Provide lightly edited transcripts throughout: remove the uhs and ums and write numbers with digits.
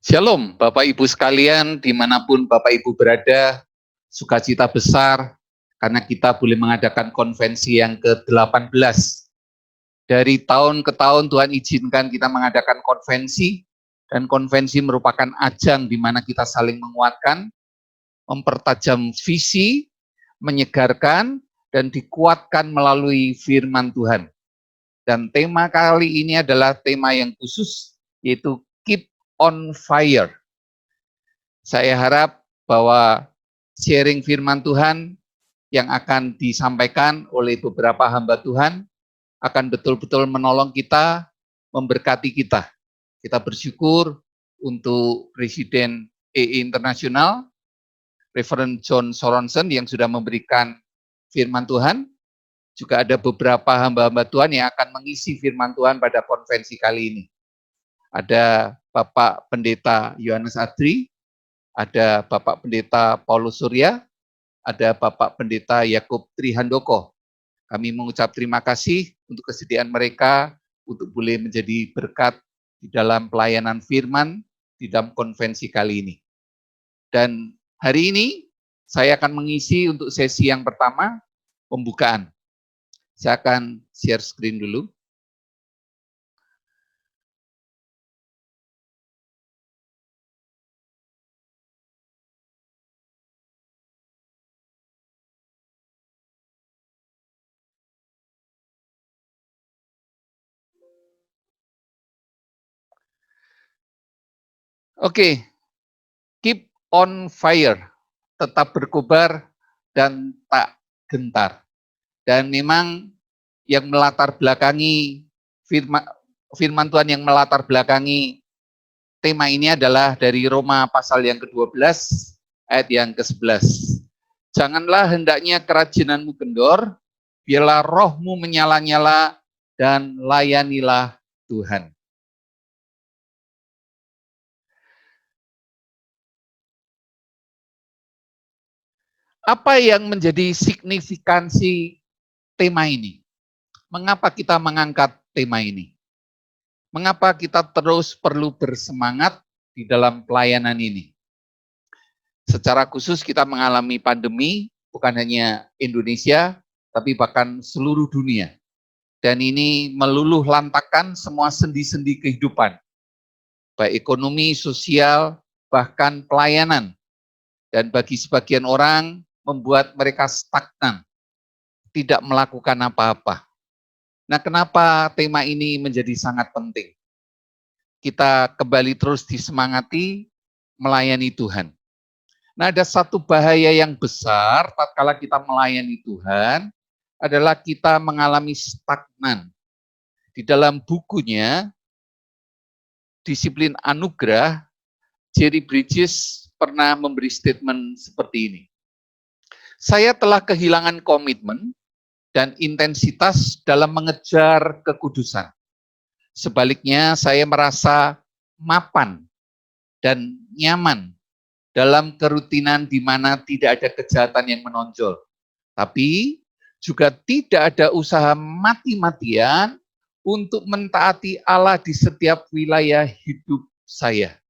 Shalom Bapak Ibu sekalian, dimanapun Bapak Ibu berada, sukacita besar karena kita boleh mengadakan konvensi yang ke-18. Dari tahun ke tahun Tuhan izinkan kita mengadakan konvensi, dan konvensi merupakan ajang di mana kita saling menguatkan, mempertajam visi, menyegarkan, dan dikuatkan melalui firman Tuhan. Dan tema kali ini adalah tema yang khusus, yaitu Keep on Fire. Saya harap bahwa sharing firman Tuhan yang akan disampaikan oleh beberapa hamba Tuhan akan betul-betul menolong kita, memberkati kita. Kita bersyukur untuk Presiden EE Internasional, Reverend John Sorensen yang sudah memberikan firman Tuhan. Juga ada beberapa hamba-hamba Tuhan yang akan mengisi firman Tuhan pada konvensi kali ini. Ada Bapak Pendeta Yohanes Adri, ada Bapak Pendeta Paulus Surya, ada Bapak Pendeta Yakub Trihandoko. Kami mengucap terima kasih untuk kesediaan mereka untuk boleh menjadi berkat di dalam pelayanan firman di dalam konvensi kali ini. Dan hari ini saya akan mengisi untuk sesi yang pertama, pembukaan. Saya akan share screen dulu. Oke, keep on fire, tetap berkobar dan tak gentar. Dan memang yang melatar belakangi firman Tuhan yang melatar belakangi tema ini adalah dari Roma pasal yang ke-12 ayat yang ke-11. Janganlah hendaknya kerajinanmu kendor, biarlah rohmu menyala-nyala dan layanilah Tuhan. Apa yang menjadi signifikansi tema ini? Mengapa kita mengangkat tema ini? Mengapa kita terus perlu bersemangat di dalam pelayanan ini? Secara khusus kita mengalami pandemi, bukan hanya Indonesia, tapi bahkan seluruh dunia. Dan ini meluluh lantakan semua sendi-sendi kehidupan. Baik ekonomi, sosial, bahkan pelayanan. Dan bagi sebagian orang, membuat mereka stagnan, tidak melakukan apa-apa. Nah, kenapa tema ini menjadi sangat penting? Kita kembali terus disemangati melayani Tuhan. Nah, ada satu bahaya yang besar tatkala kita melayani Tuhan adalah kita mengalami stagnan. Di dalam bukunya Disiplin Anugerah, Jerry Bridges pernah memberi statement seperti ini. Saya telah kehilangan komitmen dan intensitas dalam mengejar kekudusan. Sebaliknya, saya merasa mapan dan nyaman dalam kerutinan di mana tidak ada kejahatan yang menonjol. Tapi juga tidak ada usaha mati-matian untuk mentaati Allah di setiap wilayah hidup saya.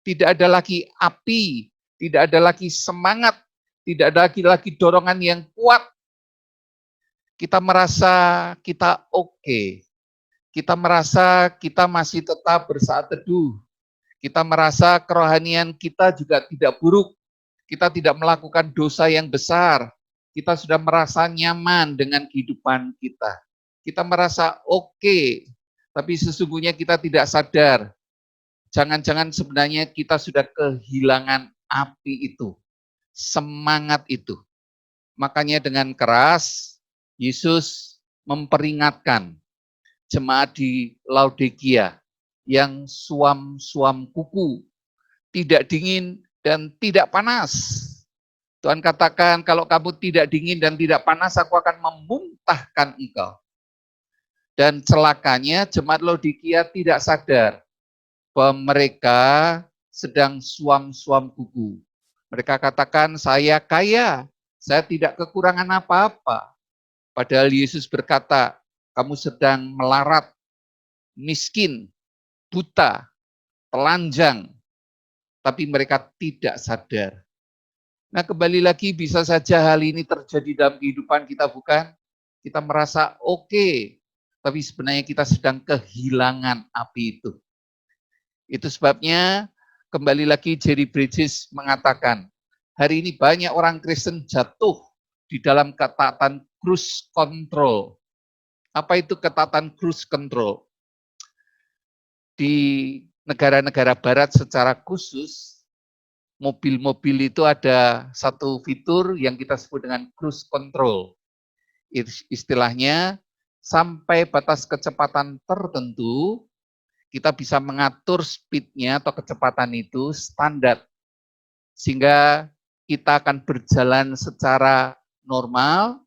Tidak ada lagi api, tidak ada lagi semangat, tidak ada lagi dorongan yang kuat. Kita merasa kita oke. Kita merasa kita masih tetap bersaat teduh. Kita merasa kerohanian kita juga tidak buruk. Kita tidak melakukan dosa yang besar. Kita sudah merasa nyaman dengan kehidupan kita. Kita merasa oke, tapi sesungguhnya kita tidak sadar. Jangan-jangan sebenarnya kita sudah kehilangan api itu, semangat itu. Makanya dengan keras, Yesus memperingatkan jemaat di Laodikia yang suam-suam kuku, tidak dingin dan tidak panas. Tuhan katakan, kalau kamu tidak dingin dan tidak panas, aku akan memuntahkan engkau. Dan celakanya jemaat Laodikia tidak sadar bahwa mereka sedang suam-suam kuku. Mereka katakan, saya kaya, saya tidak kekurangan apa-apa. Padahal Yesus berkata, kamu sedang melarat, miskin, buta, telanjang, tapi mereka tidak sadar. Nah, kembali lagi bisa saja hal ini terjadi dalam kehidupan kita, bukan? Kita merasa oke, tapi sebenarnya kita sedang kehilangan api itu. Itu sebabnya kembali lagi Jerry Bridges mengatakan, hari ini banyak orang Kristen jatuh di dalam ketaatan cruise control. Apa itu ketaatan cruise control? Di negara-negara barat secara khusus, mobil-mobil itu ada satu fitur yang kita sebut dengan cruise control. Istilahnya, sampai batas kecepatan tertentu, kita bisa mengatur speed-nya atau kecepatan itu standar. Sehingga kita akan berjalan secara normal,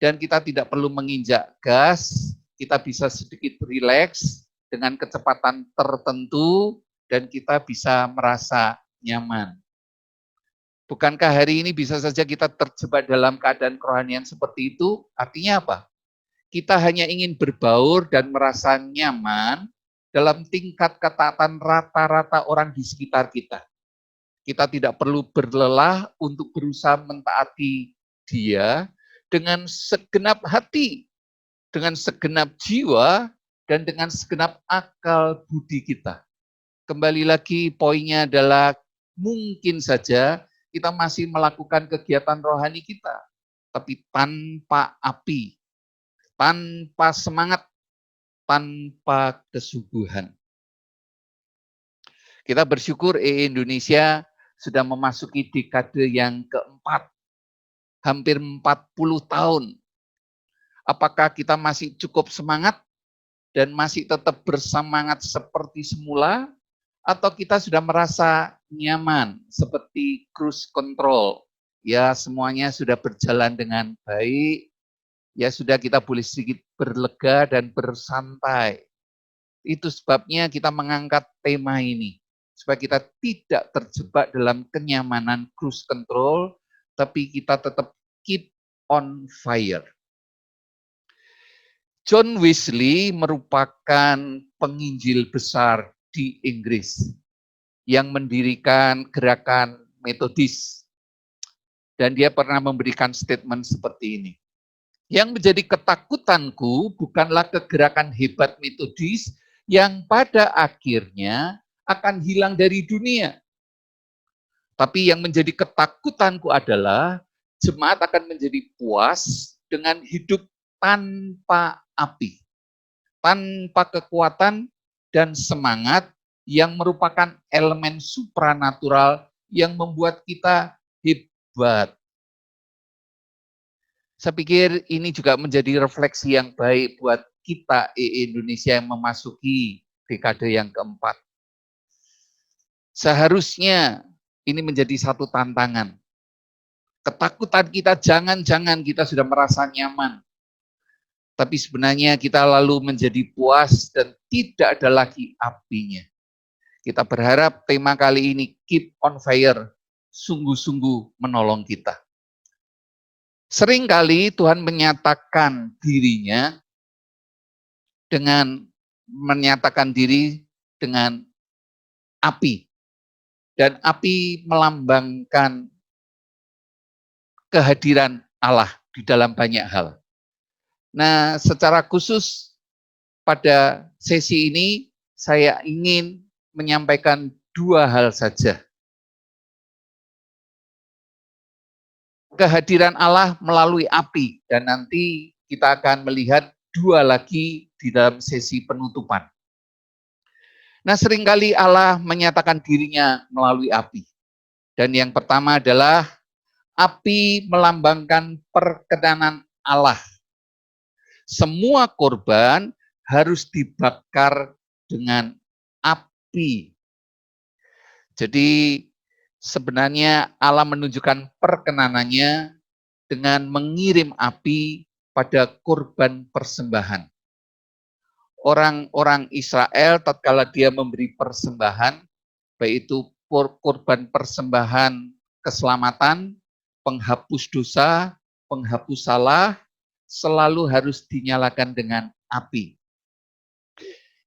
dan kita tidak perlu menginjak gas, kita bisa sedikit rileks dengan kecepatan tertentu, dan kita bisa merasa nyaman. Bukankah hari ini bisa saja kita terjebak dalam keadaan kerohanian seperti itu? Artinya apa? Kita hanya ingin berbaur dan merasa nyaman dalam tingkat ketaatan rata-rata orang di sekitar kita. Kita tidak perlu berlelah untuk berusaha mentaati Dia dengan segenap hati, dengan segenap jiwa, dan dengan segenap akal budi kita. Kembali lagi poinnya adalah mungkin saja kita masih melakukan kegiatan rohani kita, tapi tanpa api, tanpa semangat, tanpa kesungguhan. Kita bersyukur Indonesia sudah memasuki dekade yang keempat, hampir 40 tahun. Apakah kita masih cukup semangat dan masih tetap bersemangat seperti semula, atau kita sudah merasa nyaman seperti cruise control? Ya, semuanya sudah berjalan dengan baik. Ya sudah, kita boleh sedikit berlega dan bersantai. Itu sebabnya kita mengangkat tema ini, supaya kita tidak terjebak dalam kenyamanan cruise control, tapi kita tetap keep on fire. John Wesley merupakan penginjil besar di Inggris yang mendirikan gerakan Metodis. Dan dia pernah memberikan statement seperti ini. Yang menjadi ketakutanku bukanlah kegerakan hebat Metodis yang pada akhirnya akan hilang dari dunia. Tapi yang menjadi ketakutanku adalah jemaat akan menjadi puas dengan hidup tanpa api, tanpa kekuatan dan semangat yang merupakan elemen supranatural yang membuat kita hebat. Saya pikir ini juga menjadi refleksi yang baik buat kita Indonesia yang memasuki dekade yang keempat. Seharusnya ini menjadi satu tantangan. Ketakutan kita, jangan-jangan kita sudah merasa nyaman, tapi sebenarnya kita lalu menjadi puas dan tidak ada lagi apinya. Kita berharap tema kali ini, Keep on Fire, sungguh-sungguh menolong kita. Seringkali Tuhan menyatakan dirinya dengan menyatakan diri dengan api. Dan api melambangkan kehadiran Allah di dalam banyak hal. Nah, secara khusus pada sesi ini saya ingin menyampaikan dua hal saja. Kehadiran Allah melalui api, dan nanti kita akan melihat dua lagi di dalam sesi penutupan. Nah, seringkali Allah menyatakan dirinya melalui api. Dan yang pertama adalah api melambangkan perkenanan Allah. Semua korban harus dibakar dengan api. Jadi sebenarnya Allah menunjukkan perkenanannya dengan mengirim api pada korban persembahan. Orang-orang Israel tatkala dia memberi persembahan, baik itu korban persembahan keselamatan, penghapus dosa, penghapus salah, selalu harus dinyalakan dengan api.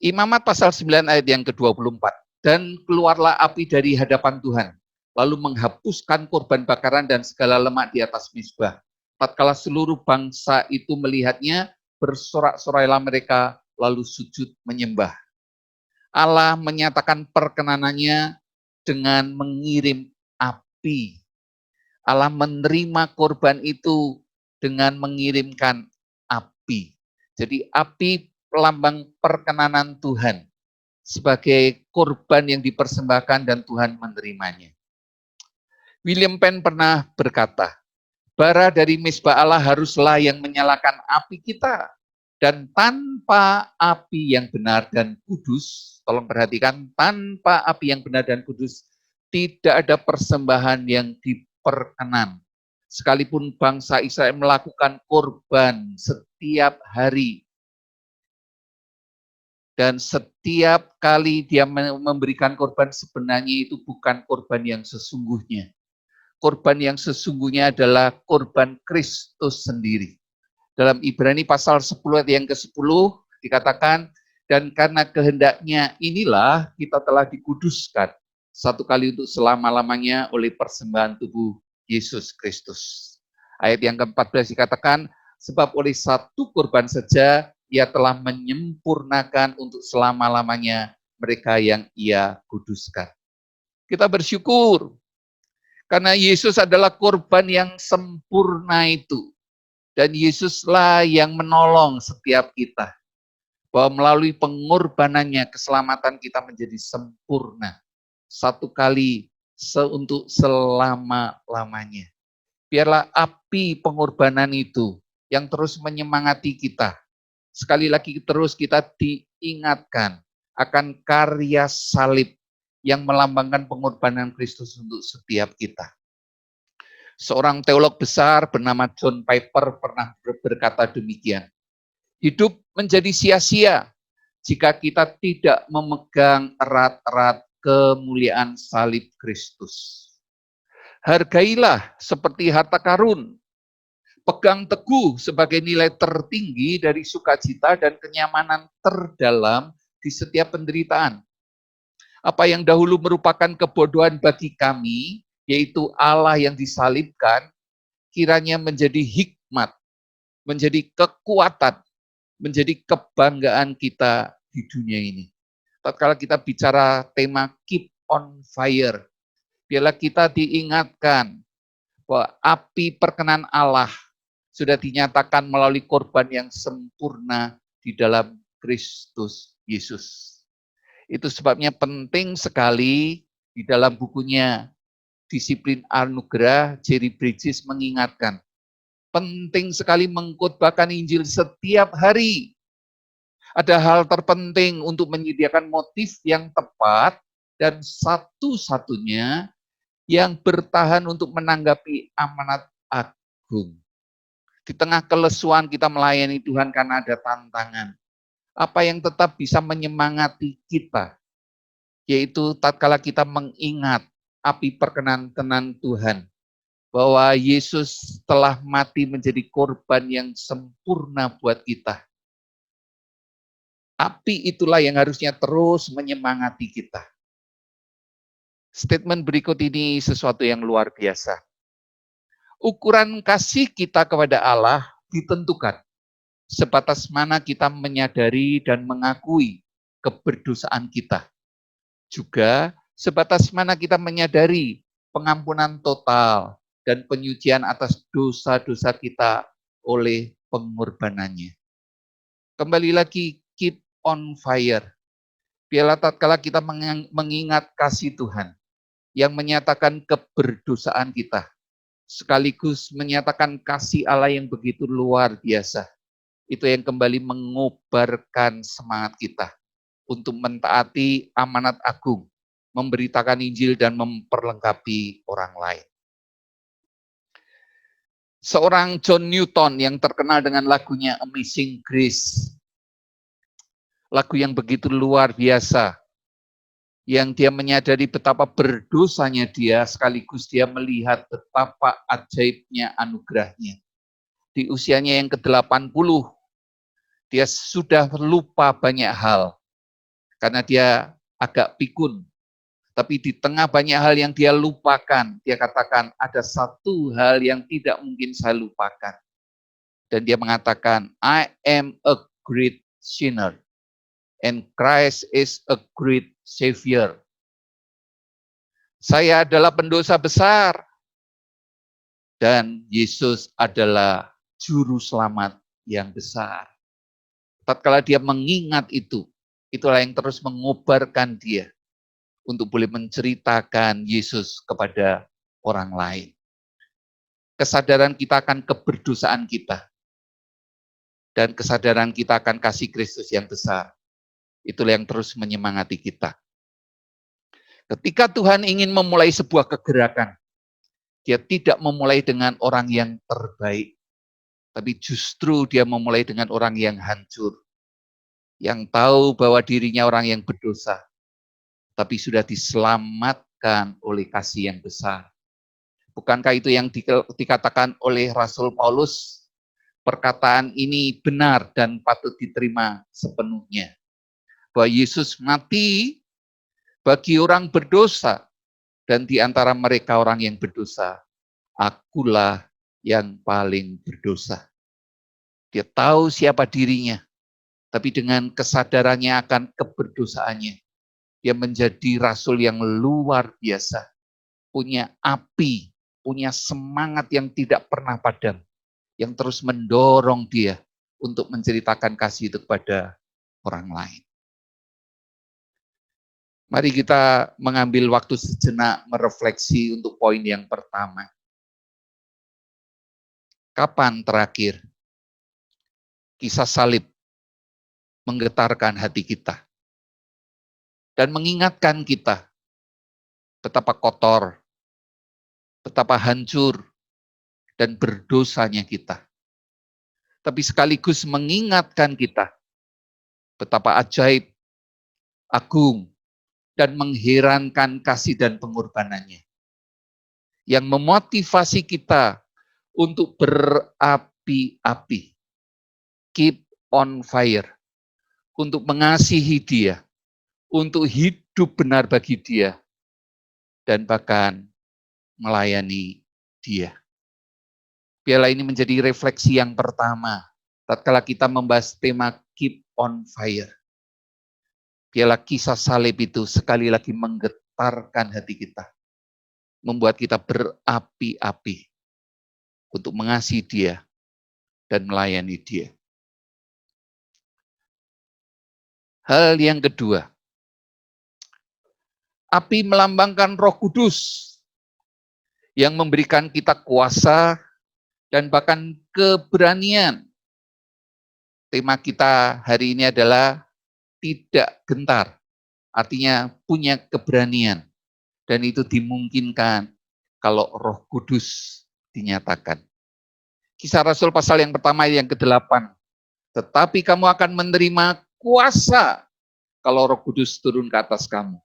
Imamat pasal 9 ayat yang ke-24. Dan keluarlah api dari hadapan Tuhan, lalu menghapuskan korban bakaran dan segala lemak di atas mezbah. Tatkala seluruh bangsa itu melihatnya, bersorak-sorailah mereka, lalu sujud menyembah. Allah menyatakan perkenanannya dengan mengirim api. Allah menerima korban itu dengan mengirimkan api. Jadi api lambang perkenanan Tuhan sebagai korban yang dipersembahkan dan Tuhan menerimanya. William Penn pernah berkata, bara dari mezbah Allah haruslah yang menyalakan api kita. Dan tanpa api yang benar dan kudus, tolong perhatikan, tanpa api yang benar dan kudus, tidak ada persembahan yang diperkenan. Sekalipun bangsa Israel melakukan korban setiap hari, dan setiap kali dia memberikan korban, sebenarnya itu bukan korban yang sesungguhnya. Korban yang sesungguhnya adalah korban Kristus sendiri. Dalam Ibrani pasal 10 ayat yang ke-10 dikatakan, dan karena kehendaknya inilah kita telah dikuduskan satu kali untuk selama-lamanya oleh persembahan tubuh Yesus Kristus. Ayat yang ke-14 dikatakan, sebab oleh satu korban saja Ia telah menyempurnakan untuk selama-lamanya mereka yang Ia kuduskan. Kita bersyukur karena Yesus adalah korban yang sempurna itu. Dan Yesuslah yang menolong setiap kita. Bahwa melalui pengorbanannya keselamatan kita menjadi sempurna. Satu kali untuk selama-lamanya. Biarlah api pengorbanan itu yang terus menyemangati kita. Sekali lagi terus kita diingatkan akan karya salib yang melambangkan pengorbanan Kristus untuk setiap kita. Seorang teolog besar bernama John Piper pernah berkata demikian. Hidup menjadi sia-sia jika kita tidak memegang erat-erat kemuliaan salib Kristus. Hargailah seperti harta karun. Pegang teguh sebagai nilai tertinggi dari sukacita dan kenyamanan terdalam di setiap penderitaan. Apa yang dahulu merupakan kebodohan bagi kami, yaitu Allah yang disalibkan, kiranya menjadi hikmat, menjadi kekuatan, menjadi kebanggaan kita di dunia ini. Tatkala kita bicara tema keep on fire, biarlah kita diingatkan bahwa api perkenan Allah sudah dinyatakan melalui korban yang sempurna di dalam Kristus Yesus. Itu sebabnya penting sekali di dalam bukunya Disiplin Anugerah, Jerry Bridges mengingatkan, penting sekali mengkhotbahkan Injil setiap hari. Ada hal terpenting untuk menyediakan motif yang tepat dan satu-satunya yang bertahan untuk menanggapi amanat agung. Di tengah kelesuan kita melayani Tuhan karena ada tantangan. Apa yang tetap bisa menyemangati kita, yaitu tatkala kita mengingat api perkenan Tuhan, bahwa Yesus telah mati menjadi korban yang sempurna buat kita. Api itulah yang harusnya terus menyemangati kita. Statement berikut ini sesuatu yang luar biasa. Ukuran kasih kita kepada Allah ditentukan sebatas mana kita menyadari dan mengakui keberdosaan kita. Juga sebatas mana kita menyadari pengampunan total dan penyucian atas dosa-dosa kita oleh pengorbanannya. Kembali lagi, keep on fire. Biarlah tatkala kita mengingat kasih Tuhan yang menyatakan keberdosaan kita, sekaligus menyatakan kasih Allah yang begitu luar biasa. Itu yang kembali mengobarkan semangat kita untuk mentaati amanat agung, memberitakan Injil dan memperlengkapi orang lain. Seorang John Newton yang terkenal dengan lagunya Amazing Grace. Lagu yang begitu luar biasa, yang dia menyadari betapa berdosanya dia, sekaligus dia melihat betapa ajaibnya anugerahnya. di usianya yang ke-80, dia sudah lupa banyak hal karena dia agak pikun. Tapi di tengah banyak hal yang dia lupakan, dia katakan ada satu hal yang tidak mungkin saya lupakan. Dan dia mengatakan, I am a great sinner and Christ is a great savior. Saya adalah pendosa besar dan Yesus adalah juru selamat yang besar. Tatkala dia mengingat itu, itulah yang terus mengobarkan dia untuk boleh menceritakan Yesus kepada orang lain. Kesadaran kita akan keberdosaan kita dan kesadaran kita akan kasih Kristus yang besar. Itulah yang terus menyemangati kita. Ketika Tuhan ingin memulai sebuah kegerakan, dia tidak memulai dengan orang yang terbaik, tapi justru dia memulai dengan orang yang hancur, yang tahu bahwa dirinya orang yang berdosa, tapi sudah diselamatkan oleh kasih yang besar. Bukankah itu yang dikatakan oleh Rasul Paulus? Perkataan ini benar dan patut diterima sepenuhnya. Bahwa Yesus mati bagi orang berdosa, dan di antara mereka orang yang berdosa, akulah yang paling berdosa. Dia tahu siapa dirinya, tapi dengan kesadarannya akan keberdosaannya, dia menjadi rasul yang luar biasa, punya api, punya semangat yang tidak pernah padam, yang terus mendorong dia untuk menceritakan kasih itu kepada orang lain. Mari kita mengambil waktu sejenak merefleksi untuk poin yang pertama. Kapan terakhir kisah salib menggetarkan hati kita dan mengingatkan kita betapa kotor, betapa hancur, dan berdosanya kita. Tapi sekaligus mengingatkan kita betapa ajaib, agung, dan mengherankan kasih dan pengorbanannya. Yang memotivasi kita untuk berapi-api. Keep on fire. Untuk mengasihi dia. Untuk hidup benar bagi dia. Dan bahkan melayani dia. Biarlah ini menjadi refleksi yang pertama tatkala kita membahas tema keep on fire. Biarlah kisah salib itu sekali lagi menggetarkan hati kita. Membuat kita berapi-api untuk mengasihi dia dan melayani dia. Hal yang kedua, api melambangkan Roh Kudus yang memberikan kita kuasa dan bahkan keberanian. Tema kita hari ini adalah tidak gentar, artinya punya keberanian. Dan itu dimungkinkan kalau Roh Kudus dinyatakan. Kisah Rasul pasal yang pertama yang ke-8. Tetapi kamu akan menerima kuasa kalau Roh Kudus turun ke atas kamu.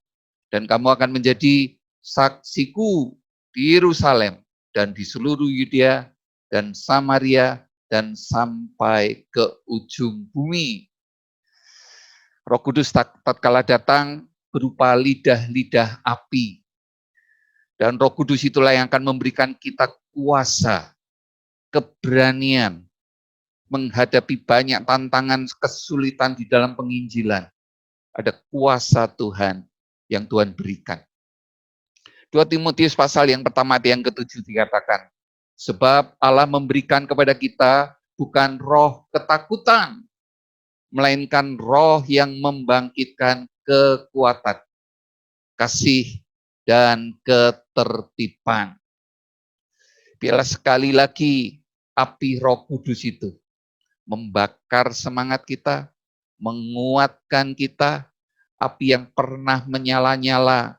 Dan kamu akan menjadi saksiku di Yerusalem dan di seluruh Yudea dan Samaria dan sampai ke ujung bumi. Roh Kudus tatkala datang berupa lidah-lidah api. Dan Roh Kudus itulah yang akan memberikan kita kuasa, keberanian, menghadapi banyak tantangan, kesulitan di dalam penginjilan. Ada kuasa Tuhan yang Tuhan berikan. 2 Timotius pasal yang pertama yang ke-7 dikatakan, sebab Allah memberikan kepada kita bukan roh ketakutan, melainkan roh yang membangkitkan kekuatan, kasih, dan ketertiban. Biarlah sekali lagi api Roh Kudus itu membakar semangat kita, menguatkan kita, api yang pernah menyala-nyala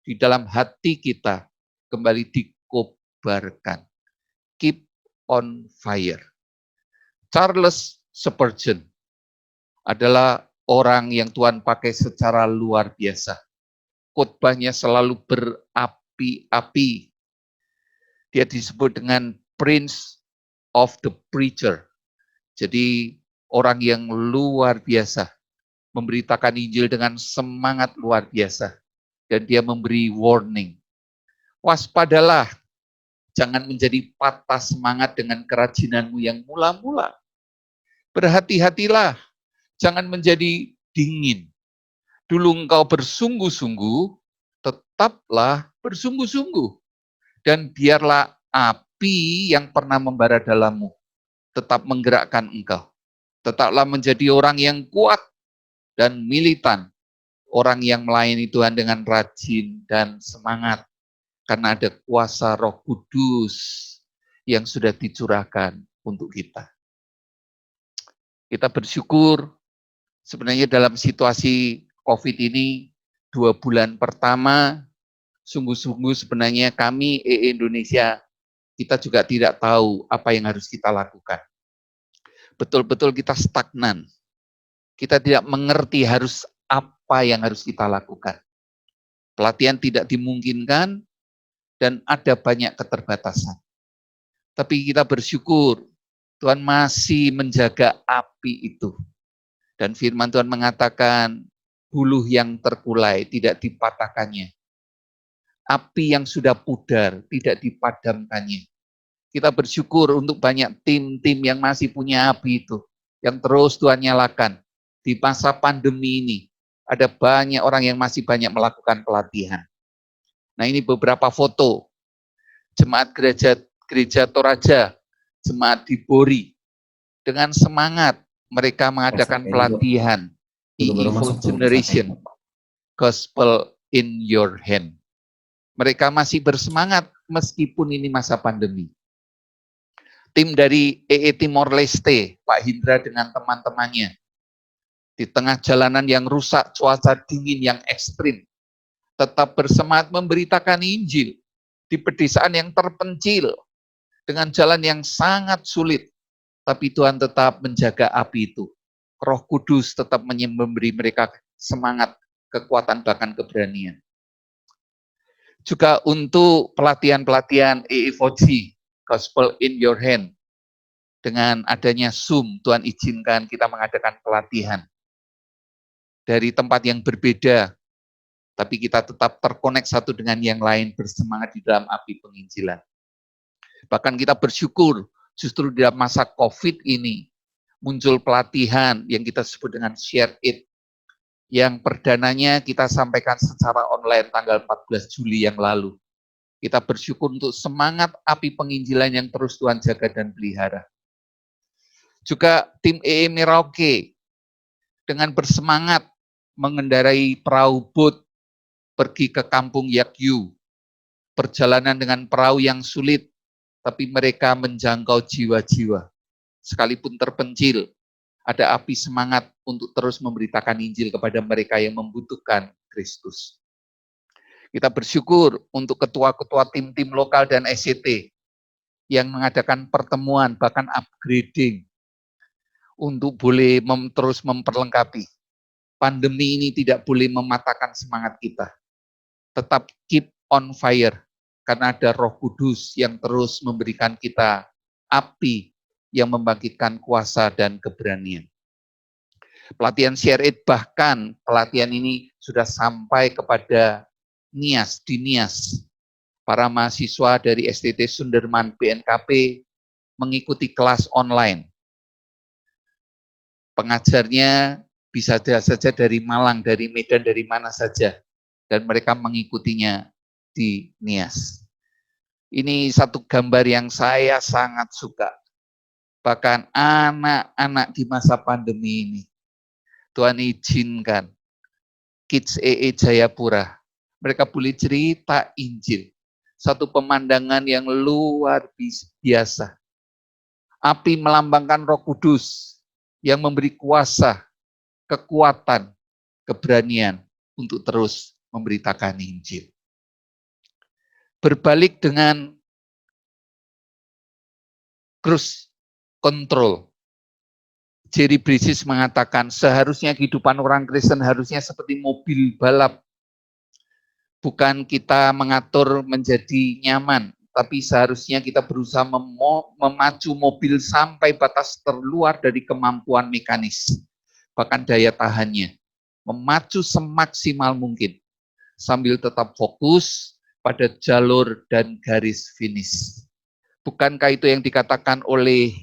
di dalam hati kita kembali dikobarkan. Keep on fire. Charles Spurgeon adalah orang yang Tuhan pakai secara luar biasa. Khotbahnya selalu berapi-api. Dia disebut dengan Prince of the preacher. Jadi orang yang luar biasa, memberitakan Injil dengan semangat luar biasa. Dan dia memberi warning. Waspadalah, jangan menjadi patah semangat dengan kerajinanmu yang mula-mula. Berhati-hatilah, jangan menjadi dingin. Dulu engkau bersungguh-sungguh, tetaplah bersungguh-sungguh. Dan biarlah api yang pernah membara dalammu tetap menggerakkan engkau. Tetaplah menjadi orang yang kuat dan militan. Orang yang melayani Tuhan dengan rajin dan semangat. Karena ada kuasa Roh Kudus yang sudah dicurahkan untuk kita. Kita bersyukur sebenarnya dalam situasi COVID ini 2 bulan pertama sungguh-sungguh sebenarnya kami Indonesia kita juga tidak tahu apa yang harus kita lakukan. Betul-betul kita stagnan. Kita tidak mengerti harus apa yang harus kita lakukan. Pelatihan tidak dimungkinkan dan ada banyak keterbatasan. Tapi kita bersyukur Tuhan masih menjaga api itu. Dan firman Tuhan mengatakan, buluh yang terkulai tidak dipatahkannya. Api yang sudah pudar tidak dipadamkannya. Kita bersyukur untuk banyak tim-tim yang masih punya api itu. Yang terus Tuhan nyalakan. Di masa pandemi ini, ada banyak orang yang masih banyak melakukan pelatihan. Nah ini beberapa foto. Jemaat gereja Toraja, jemaat di Bori, dengan semangat mereka mengadakan pelatihan EEVO Generation, Gospel in Your Hand. Mereka masih bersemangat meskipun ini masa pandemi. Tim dari Timor Leste, Pak Hindra dengan teman-temannya, di tengah jalanan yang rusak, cuaca dingin yang ekstrim, tetap bersemangat memberitakan Injil di pedesaan yang terpencil, dengan jalan yang sangat sulit, tapi Tuhan tetap menjaga api itu. Roh Kudus tetap memberi mereka semangat, kekuatan, bahkan keberanian. Juga untuk pelatihan-pelatihan EEVOG, Gospel in Your Hand, dengan adanya Zoom, Tuhan izinkan kita mengadakan pelatihan. Dari tempat yang berbeda, tapi kita tetap terkonek satu dengan yang lain, bersemangat di dalam api penginjilan. Bahkan kita bersyukur, justru di dalam masa COVID ini, muncul pelatihan yang kita sebut dengan Share It, yang perdananya kita sampaikan secara online tanggal 14 Juli yang lalu. Kita bersyukur untuk semangat api penginjilan yang terus Tuhan jaga dan pelihara. Juga tim Merauke, dengan bersemangat mengendarai perahu bot pergi ke kampung Yakyu. Perjalanan dengan perahu yang sulit, tapi mereka menjangkau jiwa-jiwa. Sekalipun terpencil, ada api semangat untuk terus memberitakan Injil kepada mereka yang membutuhkan Kristus. Kita bersyukur untuk ketua-ketua tim-tim lokal dan SCT yang mengadakan pertemuan, bahkan upgrading, untuk boleh terus memperlengkapi. Pandemi ini tidak boleh mematahkan semangat kita. Tetap keep on fire, karena ada Roh Kudus yang terus memberikan kita api yang membangkitkan kuasa dan keberanian. Pelatihan Share It, bahkan pelatihan ini sudah sampai kepada Nias, di Nias. Para mahasiswa dari STT Sunderman BNKP mengikuti kelas online. Pengajarnya bisa saja dari Malang, dari Medan, dari mana saja. Dan mereka mengikutinya di Nias. Ini satu gambar yang saya sangat suka. Bahkan anak-anak di masa pandemi ini, Tuhan izinkan Kids Jayapura, mereka boleh cerita Injil. Satu pemandangan yang luar biasa. Api melambangkan Roh Kudus yang memberi kuasa, kekuatan, keberanian untuk terus memberitakan Injil. Berbalik dengan cruise control. Jerry Bridges mengatakan seharusnya kehidupan orang Kristen harusnya seperti mobil balap. Bukan kita mengatur menjadi nyaman, tapi seharusnya kita berusaha memacu mobil sampai batas terluar dari kemampuan mekanis, bahkan daya tahannya, memacu semaksimal mungkin, sambil tetap fokus pada jalur dan garis finish. Bukankah itu yang dikatakan oleh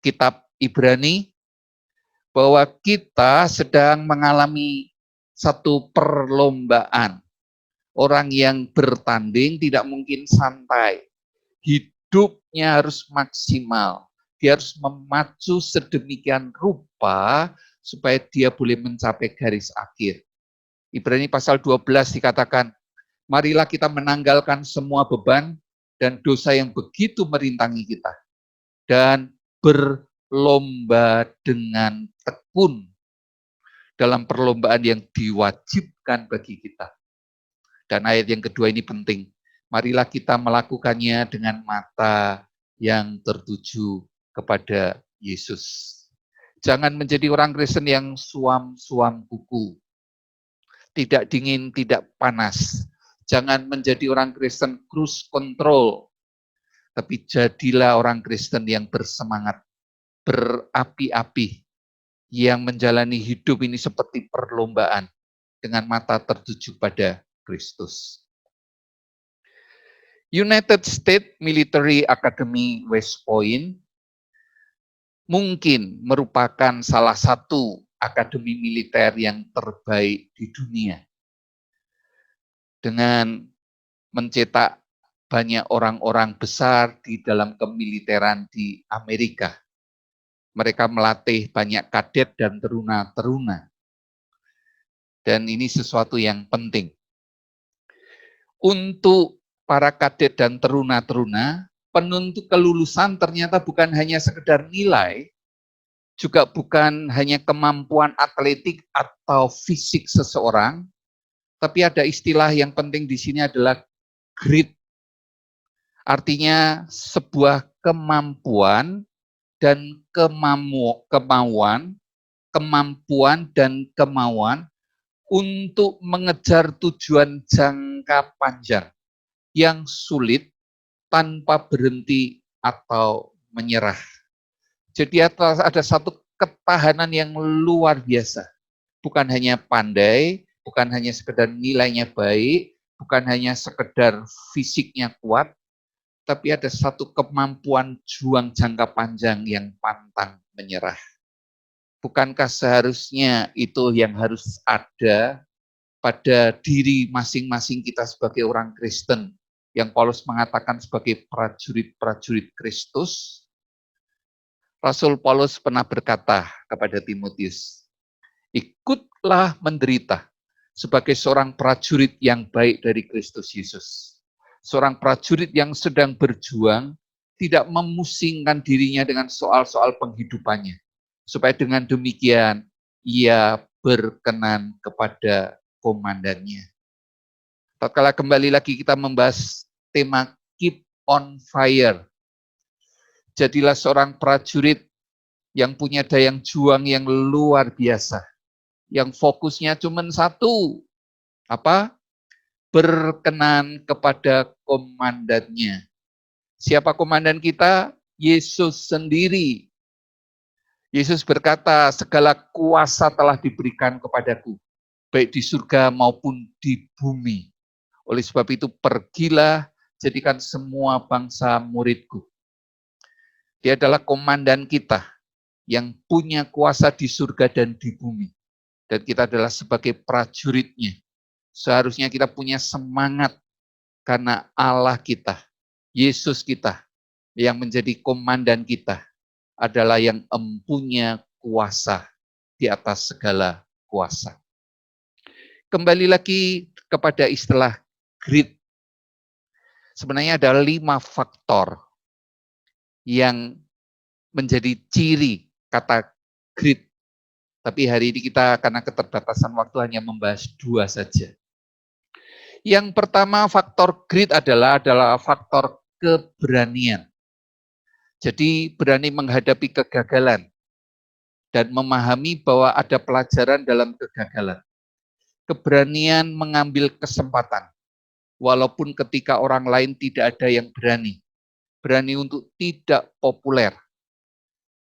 kitab Ibrani, bahwa kita sedang mengalami satu perlombaan. Orang yang bertanding tidak mungkin santai. Hidupnya harus maksimal. Dia harus memacu sedemikian rupa supaya dia boleh mencapai garis akhir. Ibrani pasal 12 dikatakan, marilah kita menanggalkan semua beban dan dosa yang begitu merintangi kita. Dan berlomba dengan tekun dalam perlombaan yang diwajibkan bagi kita. Dan ayat yang kedua ini penting. Marilah kita melakukannya dengan mata yang tertuju kepada Yesus. Jangan menjadi orang Kristen yang suam-suam kuku. Tidak dingin, tidak panas. Jangan menjadi orang Kristen cruise control. Tapi jadilah orang Kristen yang bersemangat, berapi-api, yang menjalani hidup ini seperti perlombaan dengan mata tertuju pada Kristus. United States Military Academy West Point mungkin merupakan salah satu akademi militer yang terbaik di dunia. Dengan mencetak banyak orang-orang besar di dalam kemiliteran di Amerika. Mereka melatih banyak kadet dan teruna-teruna. Dan ini sesuatu yang penting. Untuk para kadet dan teruna-teruna, penuntut kelulusan ternyata bukan hanya sekedar nilai, juga bukan hanya kemampuan atletik atau fisik seseorang, tapi ada istilah yang penting di sini adalah grit. Artinya sebuah kemampuan dan kemauan untuk mengejar tujuan jangka panjang yang sulit tanpa berhenti atau menyerah. Jadi ada satu ketahanan yang luar biasa. Bukan hanya pandai, bukan hanya sekedar nilainya baik, bukan hanya sekedar fisiknya kuat, tapi ada satu kemampuan juang jangka panjang yang pantang menyerah. Bukankah seharusnya itu yang harus ada pada diri masing-masing kita sebagai orang Kristen, yang Paulus mengatakan sebagai prajurit-prajurit Kristus? Rasul Paulus pernah berkata kepada Timotius, ikutlah menderita sebagai seorang prajurit yang baik dari Kristus Yesus. Seorang prajurit yang sedang berjuang, tidak memusingkan dirinya dengan soal-soal penghidupannya. Supaya dengan demikian, ia berkenan kepada komandannya. Tatkala kembali lagi kita membahas tema Keep on Fire. Jadilah seorang prajurit yang punya daya juang yang luar biasa. Yang fokusnya cuma satu. Apa? Berkenan kepada komandannya. Siapa komandan kita? Yesus sendiri. Yesus berkata, segala kuasa telah diberikan kepadaku, baik di surga maupun di bumi. Oleh sebab itu pergilah, jadikan semua bangsa muridku. Dia adalah komandan kita yang punya kuasa di surga dan di bumi. Dan kita adalah sebagai prajuritnya. Seharusnya kita punya semangat karena Allah kita, Yesus kita, yang menjadi komandan kita, adalah yang mempunyai kuasa di atas segala kuasa. Kembali lagi kepada istilah grit. Sebenarnya ada 5 faktor yang menjadi ciri kata grit. Tapi hari ini kita karena keterbatasan waktu hanya membahas 2 saja. Yang pertama faktor grit adalah faktor keberanian. Jadi berani menghadapi kegagalan dan memahami bahwa ada pelajaran dalam kegagalan. Keberanian mengambil kesempatan. walaupun ketika orang lain tidak ada yang berani. Berani untuk tidak populer.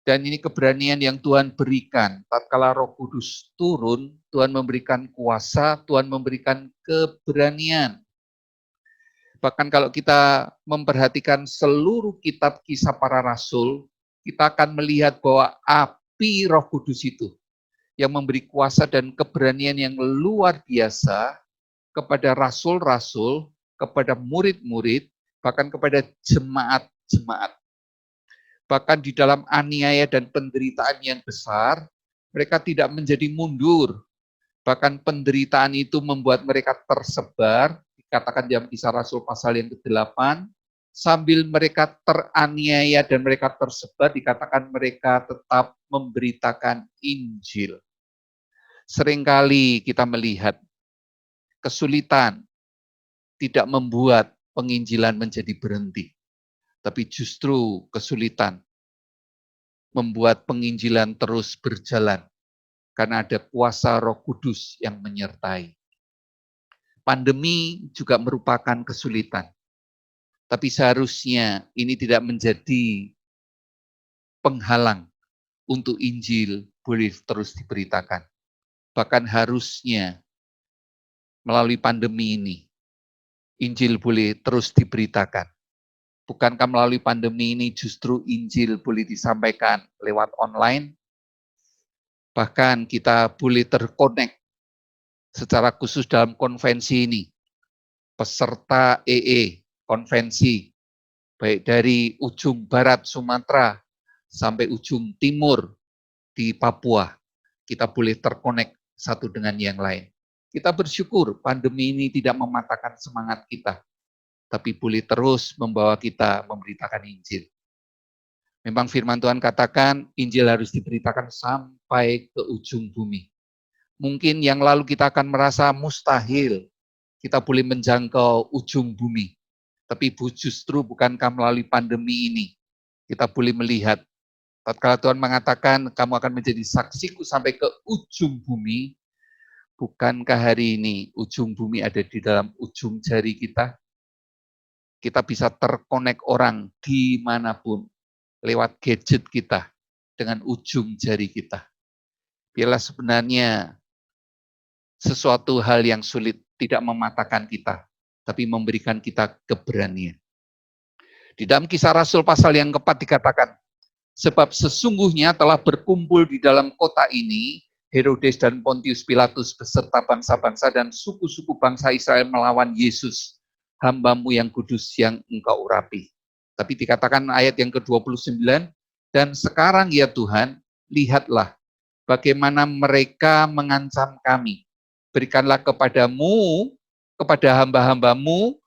Dan ini keberanian yang Tuhan berikan. Tatkala Roh Kudus turun, Tuhan memberikan kuasa, Tuhan memberikan keberanian. Bahkan kalau kita memperhatikan seluruh kitab kisah para rasul, kita akan melihat bahwa api Roh Kudus itu yang memberi kuasa dan keberanian yang luar biasa kepada rasul-rasul, kepada murid-murid, bahkan kepada jemaat-jemaat. Bahkan di dalam aniaya dan penderitaan yang besar, mereka tidak menjadi mundur. Bahkan penderitaan itu membuat mereka tersebar, dikatakan dalam Kisah Rasul pasal yang ke-8, sambil mereka teraniaya dan mereka tersebar, dikatakan mereka tetap memberitakan Injil. Seringkali kita melihat kesulitan tidak membuat penginjilan menjadi berhenti. Tapi justru kesulitan membuat penginjilan terus berjalan karena ada kuasa Roh Kudus yang menyertai. Pandemi juga merupakan kesulitan, tapi seharusnya ini tidak menjadi penghalang untuk Injil boleh terus diberitakan. Bahkan harusnya melalui pandemi ini, Injil boleh terus diberitakan. Bukankah melalui pandemi ini justru Injil boleh disampaikan lewat online? Bahkan kita boleh terkonek secara khusus dalam konvensi ini. Peserta konvensi, baik dari ujung barat Sumatera sampai ujung timur di Papua, kita boleh terkonek satu dengan yang lain. Kita bersyukur pandemi ini tidak mematahkan semangat kita, tapi boleh terus membawa kita memberitakan Injil. Memang firman Tuhan katakan Injil harus diberitakan sampai ke ujung bumi. Mungkin yang lalu kita akan merasa mustahil kita boleh menjangkau ujung bumi. Tapi justru bukankah melalui pandemi ini kita boleh melihat tatkala Tuhan mengatakan kamu akan menjadi saksiku sampai ke ujung bumi, bukankah hari ini ujung bumi ada di dalam ujung jari kita? Kita bisa terkonek orang dimanapun lewat gadget kita dengan ujung jari kita. Biarlah sebenarnya sesuatu hal yang sulit tidak mematahkan kita, tapi memberikan kita keberanian. Di dalam Kisah Rasul pasal yang ke-4 dikatakan, sebab sesungguhnya telah berkumpul di dalam kota ini Herodes dan Pontius Pilatus beserta bangsa-bangsa dan suku-suku bangsa Israel melawan Yesus, hamba-Mu yang kudus yang Engkau urapi. Tapi dikatakan ayat yang ke-29, dan sekarang ya Tuhan, lihatlah bagaimana mereka mengancam kami. Berikanlah kepadamu, kepada hamba-hamba-Mu,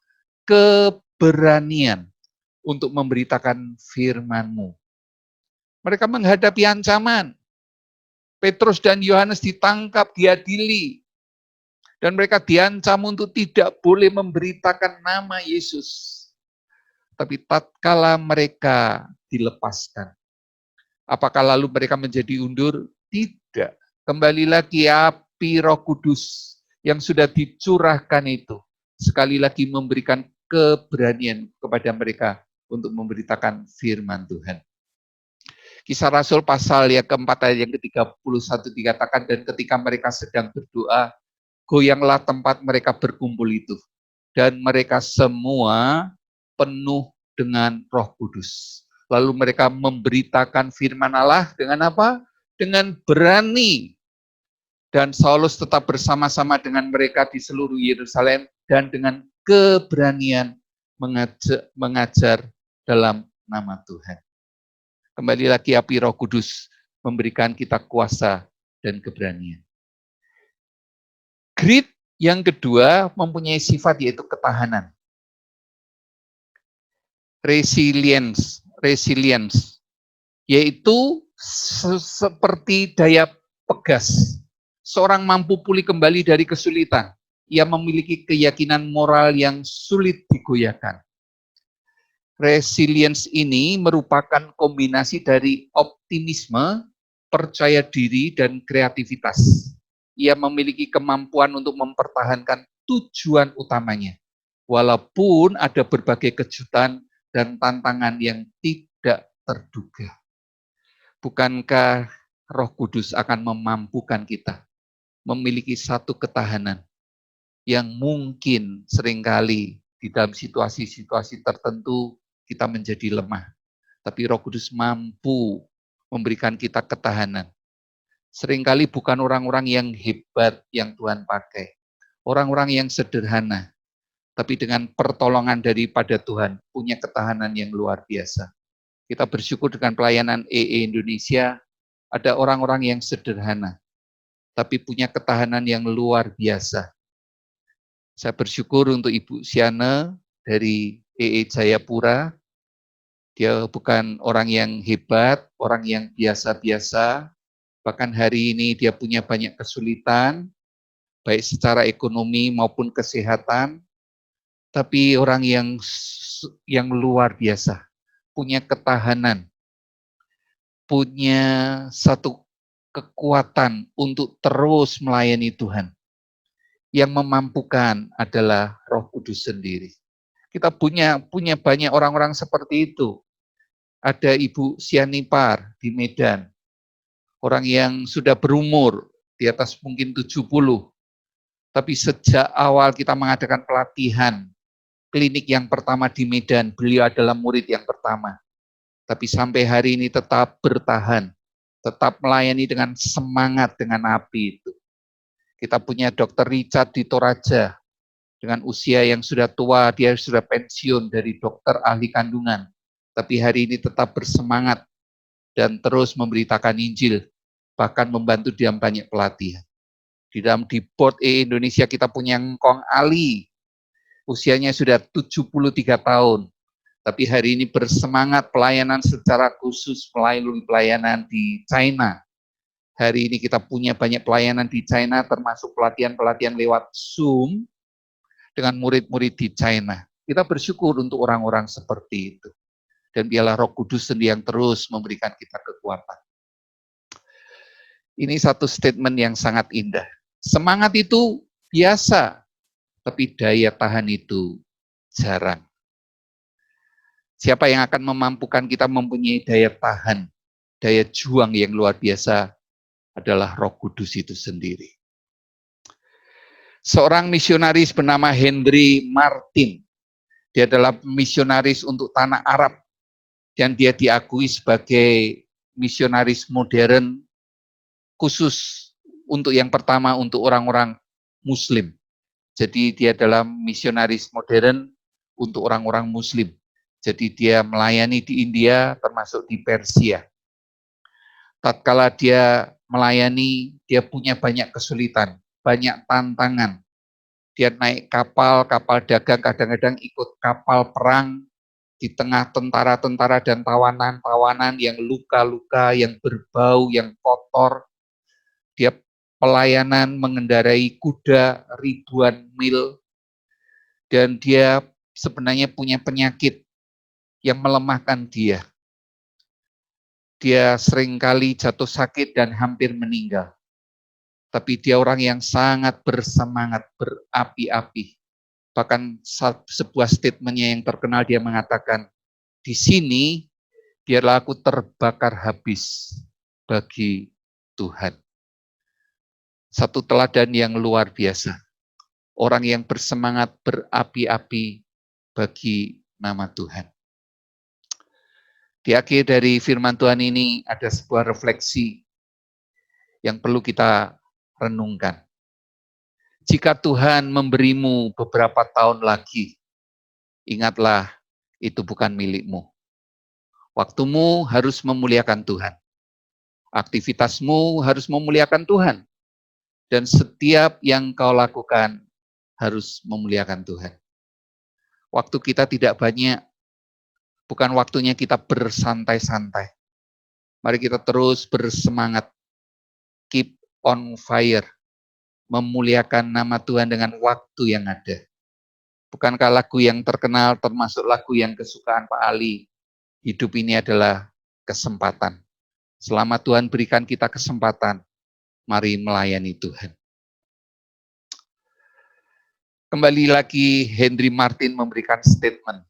keberanian untuk memberitakan firman-Mu. Mereka menghadapi ancaman. Petrus dan Yohanes ditangkap, diadili. Dan mereka diancam untuk tidak boleh memberitakan nama Yesus. Tapi tatkala mereka dilepaskan, apakah lalu mereka menjadi undur? Tidak. Kembali lagi api Roh Kudus yang sudah dicurahkan itu, sekali lagi memberikan keberanian kepada mereka untuk memberitakan firman Tuhan. Kisah Rasul pasal yang keempat ayat yang ke-31 dikatakan, dan ketika mereka sedang berdoa, goyanglah tempat mereka berkumpul itu. Dan mereka semua penuh dengan Roh Kudus. Lalu mereka memberitakan firman Allah dengan apa? Dengan berani. Dan Saulus tetap bersama-sama dengan mereka di seluruh Yerusalem dan dengan keberanian mengajar dalam nama Tuhan. Kembali lagi api Roh Kudus memberikan kita kuasa dan keberanian. Grit yang kedua mempunyai sifat yaitu ketahanan. Resilience, yaitu seperti daya pegas. Seorang mampu pulih kembali dari kesulitan. Ia memiliki keyakinan moral yang sulit digoyahkan. Resilience ini merupakan kombinasi dari optimisme, percaya diri, dan kreativitas. Ia memiliki kemampuan untuk mempertahankan tujuan utamanya. walaupun ada berbagai kejutan dan tantangan yang tidak terduga. Bukankah Roh Kudus akan memampukan kita memiliki satu ketahanan yang mungkin seringkali di dalam situasi-situasi tertentu kita menjadi lemah. Tapi Roh Kudus mampu memberikan kita ketahanan. Seringkali bukan orang-orang yang hebat yang Tuhan pakai. Orang-orang yang sederhana. Tapi dengan pertolongan daripada Tuhan, punya ketahanan yang luar biasa. Kita bersyukur dengan pelayanan EE Indonesia, ada orang-orang yang sederhana, tapi punya ketahanan yang luar biasa. Saya bersyukur untuk Ibu Siana dari EE Jayapura. Dia bukan orang yang hebat, orang yang biasa-biasa. Bahkan hari ini dia punya banyak kesulitan, baik secara ekonomi maupun kesehatan. Tapi orang yang luar biasa, punya ketahanan, punya satu kekuatan untuk terus melayani Tuhan. Yang memampukan adalah Roh Kudus sendiri. Kita punya banyak orang-orang seperti itu. Ada Ibu Sianipar di Medan, orang yang sudah berumur di atas mungkin 70, tapi sejak awal kita mengadakan pelatihan klinik yang pertama di Medan, beliau adalah murid yang pertama. Tapi sampai hari ini tetap bertahan, tetap melayani dengan semangat, dengan api itu. Kita punya Dr. Richard di Toraja, dengan usia yang sudah tua, dia sudah pensiun dari dokter ahli kandungan. Tapi hari ini tetap bersemangat dan terus memberitakan Injil, bahkan membantu dalam banyak pelatihan. Di board Indonesia kita punya Ngkong Ali, usianya sudah 73 tahun, tapi hari ini bersemangat pelayanan secara khusus melalui pelayanan di China. Hari ini kita punya banyak pelayanan di China, termasuk pelatihan-pelatihan lewat Zoom dengan murid-murid di China. Kita bersyukur untuk orang-orang seperti itu. Dan biarlah Roh Kudus sendiri yang terus memberikan kita kekuatan. Ini satu statement yang sangat indah. Semangat itu biasa, tapi daya tahan itu jarang. Siapa yang akan memampukan kita mempunyai daya tahan, daya juang yang luar biasa adalah Roh Kudus itu sendiri. Seorang misionaris bernama Henry Martin. Dia adalah misionaris untuk tanah Arab. Dan dia diakui sebagai misionaris modern khusus untuk yang pertama untuk orang-orang Muslim. Jadi dia adalah misionaris modern untuk orang-orang Muslim. Jadi dia melayani di India termasuk di Persia. Tatkala dia melayani, dia punya banyak kesulitan, banyak tantangan. Dia naik kapal dagang, kadang-kadang ikut kapal perang di tengah tentara-tentara dan tawanan-tawanan yang luka-luka, yang berbau, yang kotor. Dia pelayanan mengendarai kuda ribuan mil, dan dia sebenarnya punya penyakit yang melemahkan dia. Dia seringkali jatuh sakit dan hampir meninggal. Tapi dia orang yang sangat bersemangat, berapi-api. Bahkan sebuah statementnya yang terkenal, dia mengatakan, di sini biarlah aku terbakar habis bagi Tuhan. Satu teladan yang luar biasa. Orang yang bersemangat, berapi-api bagi nama Tuhan. Di akhir dari firman Tuhan ini ada sebuah refleksi yang perlu kita renungkan. Jika Tuhan memberimu beberapa tahun lagi, ingatlah itu bukan milikmu. Waktumu harus memuliakan Tuhan. Aktivitasmu harus memuliakan Tuhan. Dan setiap yang kau lakukan harus memuliakan Tuhan. Waktu kita tidak banyak, bukan waktunya kita bersantai-santai. Mari kita terus bersemangat. Keep on fire. Memuliakan nama Tuhan dengan waktu yang ada. Bukankah lagu yang terkenal termasuk lagu yang kesukaan Pak Ali? Hidup ini adalah kesempatan. Selama Tuhan berikan kita kesempatan, mari melayani Tuhan. Kembali lagi Henry Martin memberikan statement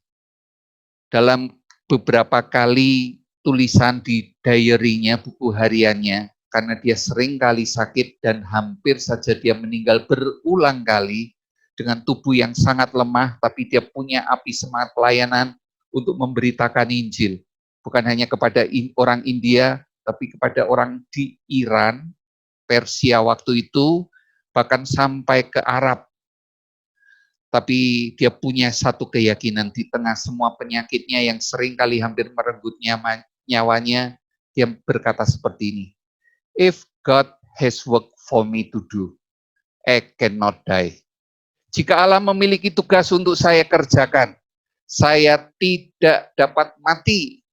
dalam beberapa kali tulisan di diary-nya, buku hariannya, karena dia sering kali sakit dan hampir saja dia meninggal berulang kali dengan tubuh yang sangat lemah, tapi dia punya api semangat pelayanan untuk memberitakan Injil. Bukan hanya kepada orang India, tapi kepada orang di Iran, Persia waktu itu, bahkan sampai ke Arab. Tapi dia punya satu keyakinan di tengah semua penyakitnya yang sering kali hampir merenggut nyawanya, dia berkata seperti ini, "If God has work for me to do, I cannot die." Jika Allah memiliki tugas untuk saya kerjakan, saya tidak dapat mati.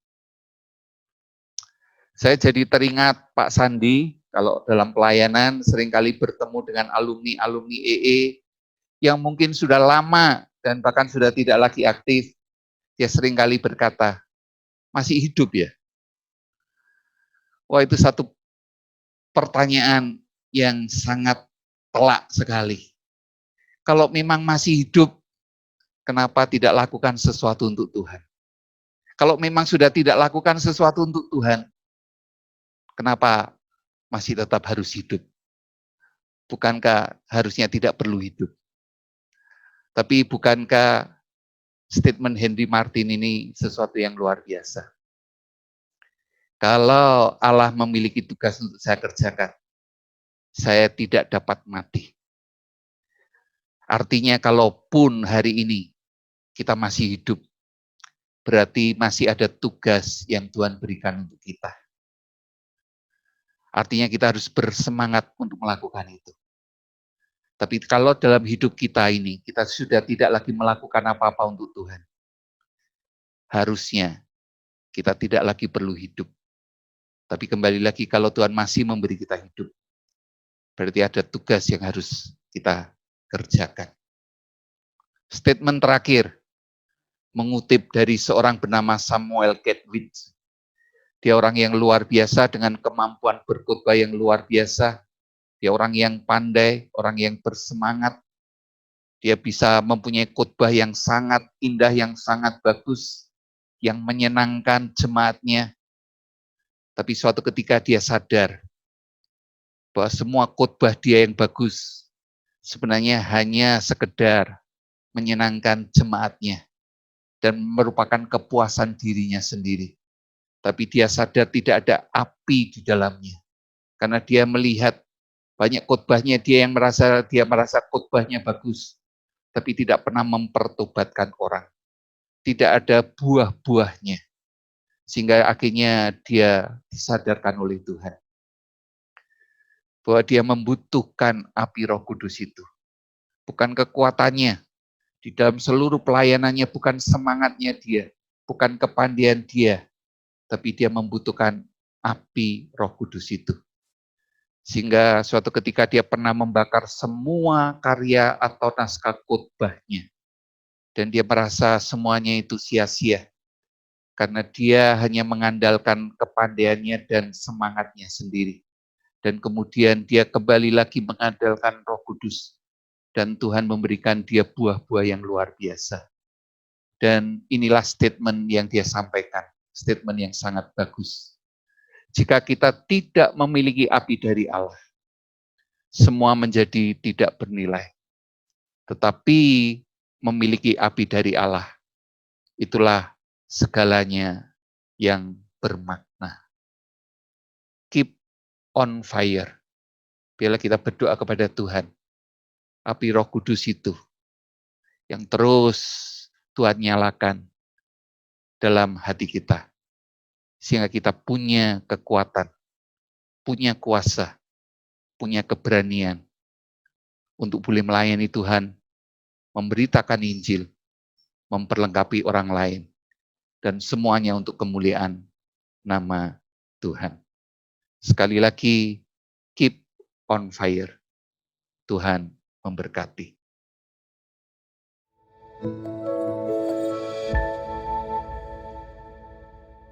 Saya jadi teringat Pak Sandi, kalau dalam pelayanan seringkali bertemu dengan alumni-alumni EE yang mungkin sudah lama dan bahkan sudah tidak lagi aktif. Dia seringkali berkata, masih hidup ya? Wah, itu satu pertanyaan yang sangat telak sekali. Kalau memang masih hidup, kenapa tidak lakukan sesuatu untuk Tuhan? Kalau memang sudah tidak lakukan sesuatu untuk Tuhan, kenapa masih tetap harus hidup? Bukankah harusnya tidak perlu hidup? Tapi bukankah statement Henry Martin ini sesuatu yang luar biasa? Kalau Allah memiliki tugas untuk saya kerjakan, saya tidak dapat mati. Artinya kalaupun hari ini kita masih hidup, berarti masih ada tugas yang Tuhan berikan untuk kita. Artinya kita harus bersemangat untuk melakukan itu. Tapi kalau dalam hidup kita ini, kita sudah tidak lagi melakukan apa-apa untuk Tuhan, harusnya kita tidak lagi perlu hidup. Tapi kembali lagi, kalau Tuhan masih memberi kita hidup, berarti ada tugas yang harus kita kerjakan. Statement terakhir, mengutip dari seorang bernama Samuel Gedwitz. Dia orang yang luar biasa dengan kemampuan berkhotbah yang luar biasa. Dia orang yang pandai, orang yang bersemangat. Dia bisa mempunyai khotbah yang sangat indah, yang sangat bagus, yang menyenangkan jemaatnya. Tapi suatu ketika dia sadar bahwa semua khotbah dia yang bagus sebenarnya hanya sekedar menyenangkan jemaatnya dan merupakan kepuasan dirinya sendiri. Tapi dia sadar tidak ada api di dalamnya. Karena dia melihat banyak khotbahnya dia merasa khotbahnya bagus, tapi tidak pernah mempertobatkan orang. Tidak ada buah-buahnya. Sehingga akhirnya dia disadarkan oleh Tuhan bahwa dia membutuhkan api Roh Kudus itu. Bukan kekuatannya, di dalam seluruh pelayanannya bukan semangatnya dia, bukan kepandaian dia, tapi dia membutuhkan api Roh Kudus itu. Sehingga suatu ketika dia pernah membakar semua karya atau naskah khotbahnya. Dan dia merasa semuanya itu sia-sia. Karena dia hanya mengandalkan kepandaiannya dan semangatnya sendiri. Dan kemudian dia kembali lagi mengandalkan Roh Kudus. Dan Tuhan memberikan dia buah-buah yang luar biasa. Dan inilah statement yang dia sampaikan. Statement yang sangat bagus. Jika kita tidak memiliki api dari Allah, semua menjadi tidak bernilai. Tetapi memiliki api dari Allah, itulah segalanya yang bermakna. Keep on fire. Bila kita berdoa kepada Tuhan, api Roh Kudus itu yang terus Tuhan nyalakan dalam hati kita. Sehingga kita punya kekuatan, punya kuasa, punya keberanian untuk boleh melayani Tuhan, memberitakan Injil, memperlengkapi orang lain, dan semuanya untuk kemuliaan nama Tuhan. Sekali lagi, keep on fire. Tuhan memberkati.